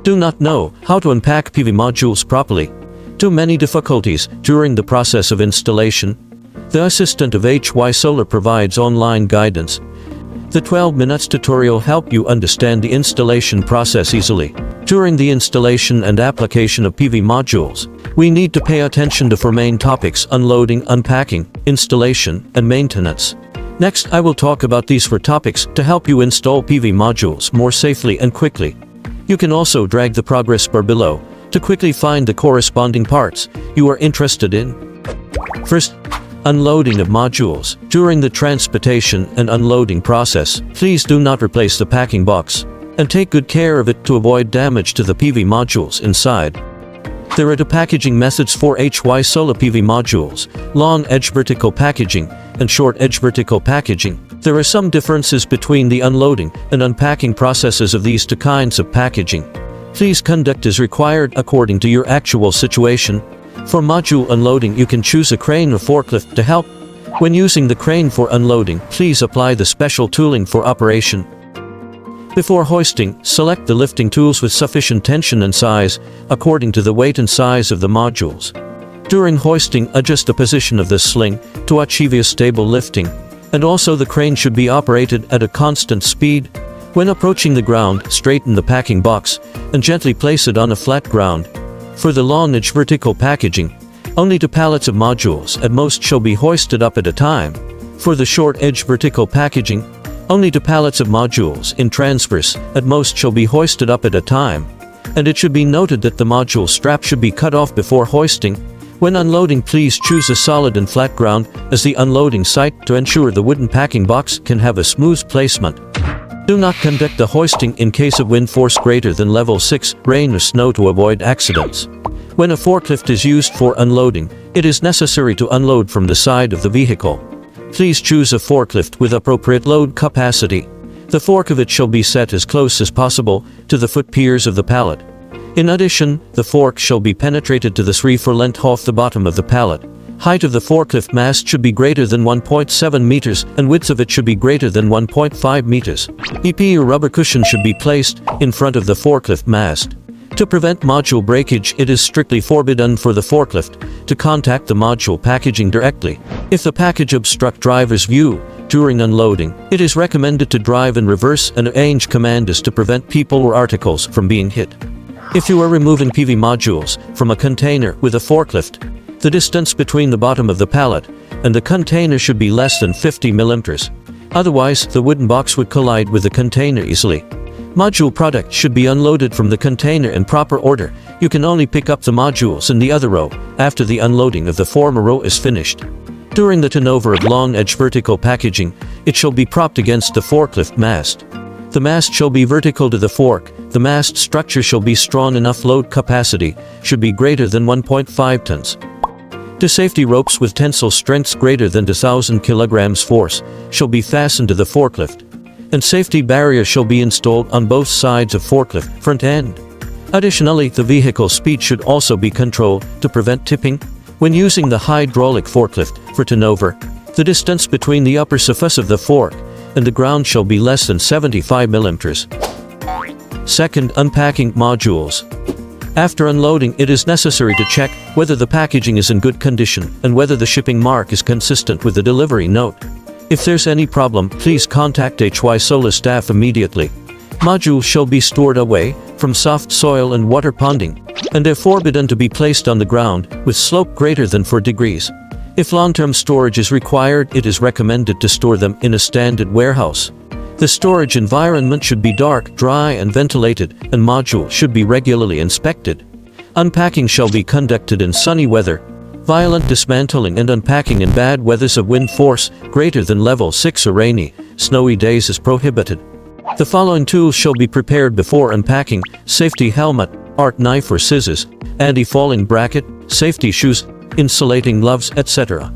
Do not know how to unpack PV modules properly. Too many difficulties during the process of installation. The assistant of HY Solar provides online guidance. The 12 minutes tutorial help you understand the installation process easily. During the installation and application of PV modules, we need to pay attention to four main topics: unloading, unpacking, installation, and maintenance. Next, I will talk about these four topics to help you install PV modules more safely and quickly. You can also drag the progress bar below to quickly find the corresponding parts you are interested in. First, unloading of modules. During the transportation and unloading process, please do not replace the packing box, and take good care of it to avoid damage to the PV modules inside. There are two packaging methods for HY Solar PV modules: long edge vertical packaging and short edge vertical packaging. There are some differences between the unloading and unpacking processes of these two kinds of packaging. Please conduct as required according to your actual situation. For module unloading, you can choose a crane or forklift to help. When using the crane for unloading, please apply the special tooling for operation. Before hoisting, select the lifting tools with sufficient tension and size, according to the weight and size of the modules. During hoisting, adjust the position of the sling to achieve a stable lifting, and also the crane should be operated at a constant speed. When approaching the ground, straighten the packing box and gently place it on a flat ground. For the long edge vertical packaging, only 2 pallets of modules at most shall be hoisted up at a time. For the short edge vertical packaging, only 2 pallets of modules in transverse at most shall be hoisted up at a time. And it should be noted that the module strap should be cut off before hoisting. When unloading, please choose a solid and flat ground as the unloading site to ensure the wooden packing box can have a smooth placement. Do not conduct the hoisting in case of wind force greater than level 6, rain or snow to avoid accidents. When a forklift is used for unloading, it is necessary to unload from the side of the vehicle. Please choose a forklift with appropriate load capacity. The fork of it shall be set as close as possible to the foot piers of the pallet. In addition, the fork shall be penetrated to the 3/4 length off the bottom of the pallet. Height of the forklift mast should be greater than 1.7 meters and width of it should be greater than 1.5 meters. EP or rubber cushion should be placed in front of the forklift mast. To prevent module breakage, it is strictly forbidden for the forklift to contact the module packaging directly. If the package obstructs driver's view during unloading, it is recommended to drive in reverse and change commanders to prevent people or articles from being hit. If you are removing PV modules from a container with a forklift, the distance between the bottom of the pallet and the container should be less than 50 millimeters. Otherwise, the wooden box would collide with the container easily. Module product should be unloaded from the container in proper order. You can only pick up the modules in the other row after the unloading of the former row is finished. During the turnover of long edge vertical packaging, it shall be propped against the forklift mast. The mast shall be vertical to the fork. The mast structure shall be strong enough. Load capacity should be greater than 1.5 tons. The safety ropes with tensile strengths greater than 2,000 kilograms force shall be fastened to the forklift, and safety barrier shall be installed on both sides of forklift front end. Additionally, the vehicle speed should also be controlled to prevent tipping. When using the hydraulic forklift for turnover, the distance between the upper surface of the fork and the ground shall be less than 75 millimeters. Second, unpacking modules. After unloading, it is necessary to check whether the packaging is in good condition and whether the shipping mark is consistent with the delivery note. If there's any problem, please contact HY Solar staff immediately. Modules shall be stored away from soft soil and water ponding, and are forbidden to be placed on the ground with slope greater than 4 degrees. If long-term storage is required, it is recommended to store them in a standard warehouse. The storage environment should be dark, dry, and ventilated, and modules should be regularly inspected. Unpacking shall be conducted in sunny weather. Violent dismantling and unpacking in bad weathers of wind force greater than level 6 or rainy, snowy days is prohibited. The following tools shall be prepared before unpacking: safety helmet, art knife or scissors, anti-falling bracket, safety shoes, insulating gloves, etc.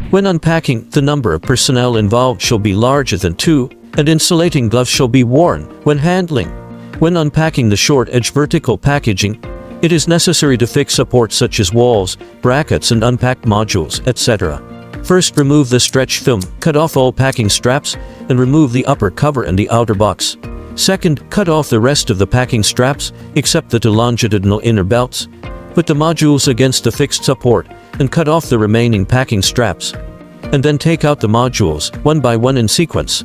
When unpacking, the number of personnel involved shall be larger than 2, and insulating gloves shall be worn when handling. When unpacking the short edge vertical packaging, it is necessary to fix supports such as walls, brackets, and unpacked modules, etc. First, remove the stretch film, cut off all packing straps, and remove the upper cover and the outer box. Second, cut off the rest of the packing straps, except the two longitudinal inner belts. Put the modules against the fixed support, and cut off the remaining packing straps. And then take out the modules, one by one in sequence.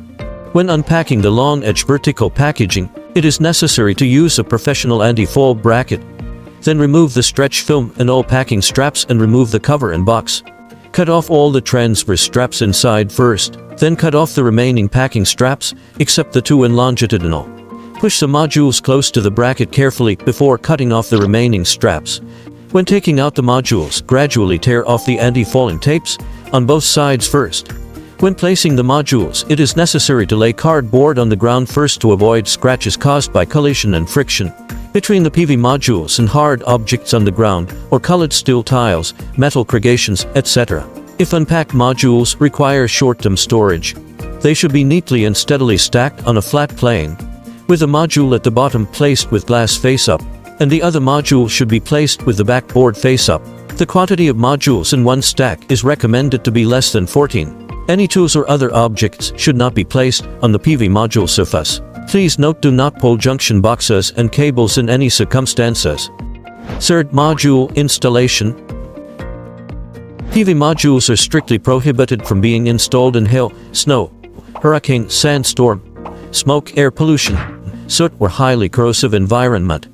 When unpacking the long-edge vertical packaging, it is necessary to use a professional anti-fall bracket. Then remove the stretch film and all packing straps and remove the cover and box. Cut off all the transverse straps inside first, then cut off the remaining packing straps, except the two in longitudinal. Push the modules close to the bracket carefully before cutting off the remaining straps. When taking out the modules, gradually tear off the anti-falling tapes on both sides first. When placing the modules, it is necessary to lay cardboard on the ground first to avoid scratches caused by collision and friction between the PV modules and hard objects on the ground, or colored steel tiles, metal corrugations, etc. If unpacked modules require short-term storage, they should be neatly and steadily stacked on a flat plane, with a module at the bottom placed with glass face-up, and the other module should be placed with the backboard face-up. The quantity of modules in one stack is recommended to be less than 14. Any tools or other objects should not be placed on the PV module surface. Please note, do not pull junction boxes and cables in any circumstances. Third, module installation. PV modules are strictly prohibited from being installed in hail, snow, hurricane, sandstorm, smoke, air pollution, soot, or highly corrosive environment,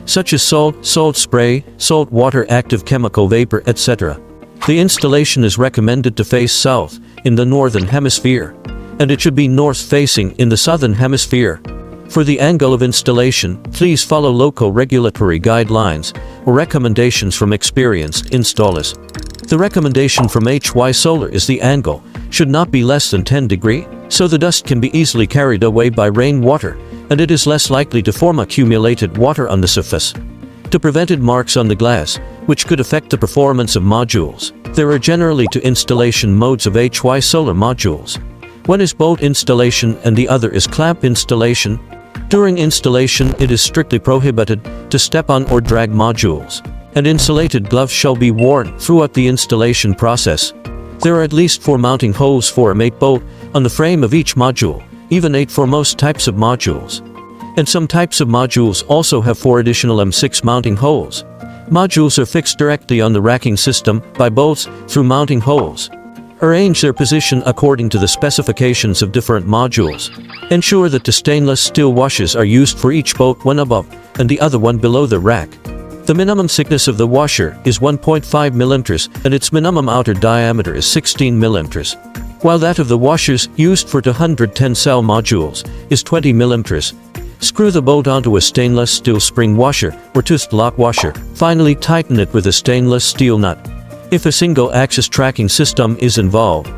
such as salt, salt spray, salt water, active chemical vapor, etc. The installation is recommended to face south in the northern hemisphere, and it should be north-facing in the southern hemisphere. For the angle of installation, please follow local regulatory guidelines or recommendations from experienced installers. The recommendation from HY Solar is the angle should not be less than 10 degrees, so the dust can be easily carried away by rainwater, and it is less likely to form accumulated water on the surface. To prevent marks on the glass, which could affect the performance of modules, there are generally two installation modes of HY Solar modules. One is bolt installation and the other is clamp installation. During installation, it is strictly prohibited to step on or drag modules, and insulated gloves shall be worn throughout the installation process. There are at least 4 mounting holes for a mate bolt on the frame of each module, even 8 for most types of modules. And some types of modules also have 4 additional M6 mounting holes. Modules are fixed directly on the racking system by bolts through mounting holes. Arrange their position according to the specifications of different modules. Ensure that the stainless steel washers are used for each bolt, one above and the other one below the rack. The minimum thickness of the washer is 1.5 mm and its minimum outer diameter is 16 mm, while that of the washers used for 210 cell modules is 20 mm. Screw the bolt onto a stainless steel spring washer or toothed lock washer. Finally, tighten it with a stainless steel nut. If a single-axis tracking system is involved,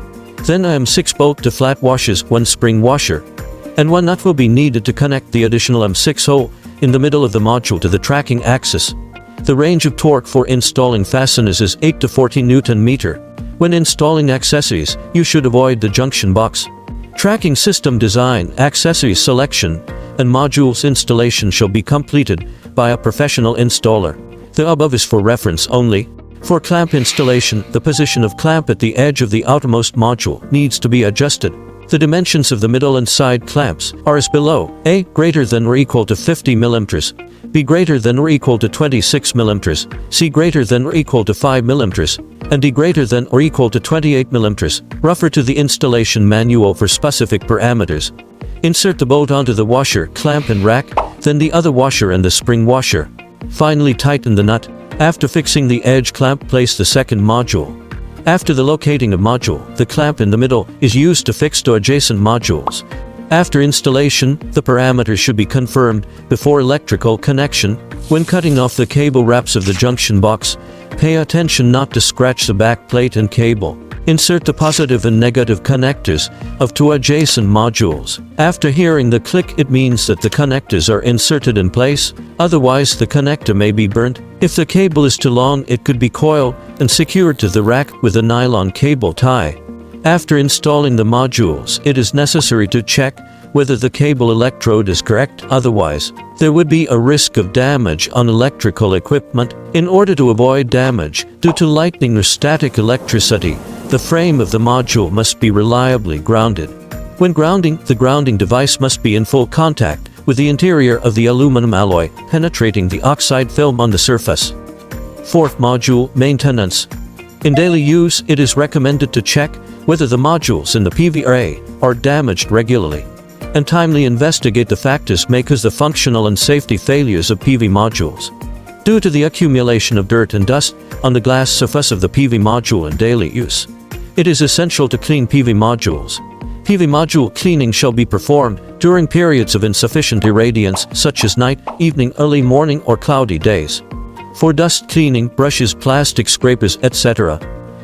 then M6 bolt to flat washers, 1 spring washer, and 1 nut will be needed to connect the additional M6 hole in the middle of the module to the tracking axis. The range of torque for installing fasteners is 8 to 14 Nm. When installing accessories, you should avoid the junction box. Tracking system design, accessory selection, and modules installation shall be completed by a professional installer. The above is for reference only. For clamp installation, the position of clamp at the edge of the outermost module needs to be adjusted. The dimensions of the middle and side clamps are as below: A greater than or equal to 50 mm, B greater than or equal to 26 mm, C greater than or equal to 5 mm, and D greater than or equal to 28 mm. Refer to the installation manual for specific parameters. Insert the bolt onto the washer, clamp and rack, then the other washer and the spring washer. Finally, tighten the nut. After fixing the edge clamp, place the second module. After the locating of module, the clamp in the middle is used to fix to adjacent modules. After installation, the parameters should be confirmed before electrical connection. When cutting off the cable wraps of the junction box, pay attention not to scratch the back plate and cable. Insert the positive and negative connectors of 2 adjacent modules. After hearing the click, it means that the connectors are inserted in place, otherwise the connector may be burnt. If the cable is too long, it could be coiled and secured to the rack with a nylon cable tie. After installing the modules, it is necessary to check whether the cable electrode is correct, otherwise there would be a risk of damage on electrical equipment. In order to avoid damage due to lightning or static electricity, the frame of the module must be reliably grounded. When grounding, the grounding device must be in full contact with the interior of the aluminum alloy penetrating the oxide film on the surface. Fourth module, maintenance. In daily use, it is recommended to check whether the modules in the PV array are damaged regularly, and timely investigate the factors may cause the functional and safety failures of PV modules. Due to the accumulation of dirt and dust on the glass surface of the PV module in daily use, it is essential to clean PV modules. PV module cleaning shall be performed during periods of insufficient irradiance such as night, evening, early morning or cloudy days. For dust cleaning, brushes, plastic scrapers, etc.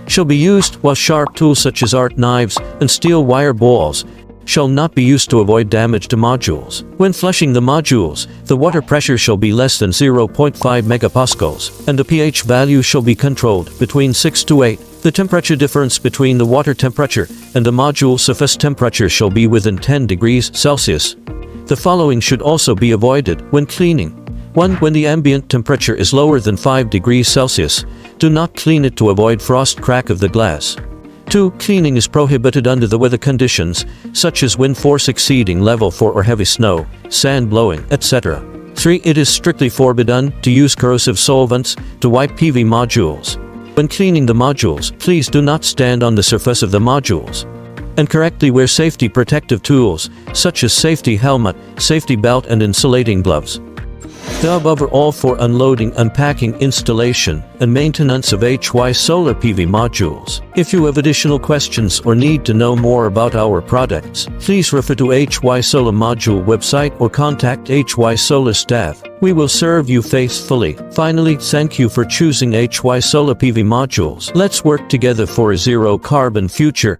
shall be used, while sharp tools such as art knives and steel wire balls shall not be used to avoid damage to modules. When flushing the modules, the water pressure shall be less than 0.5 megapascals, and the pH value shall be controlled between 6 to 8. The temperature difference between the water temperature and the module surface temperature shall be within 10 degrees Celsius. The following should also be avoided when cleaning. 1. When the ambient temperature is lower than 5 degrees Celsius, do not clean it to avoid frost crack of the glass. 2. Cleaning is prohibited under the weather conditions, such as wind force exceeding level 4 or heavy snow, sand blowing, etc. 3. It is strictly forbidden to use corrosive solvents to wipe PV modules. When cleaning the modules, please do not stand on the surface of the modules, and correctly wear safety protective tools, such as safety helmet, safety belt and insulating gloves. The above are all for unloading, unpacking, installation, and maintenance of HY Solar PV modules. If you have additional questions or need to know more about our products, please refer to HY Solar Module website or contact HY Solar staff. We will serve you faithfully. Finally, thank you for choosing HY Solar PV modules. Let's work together for a zero carbon future.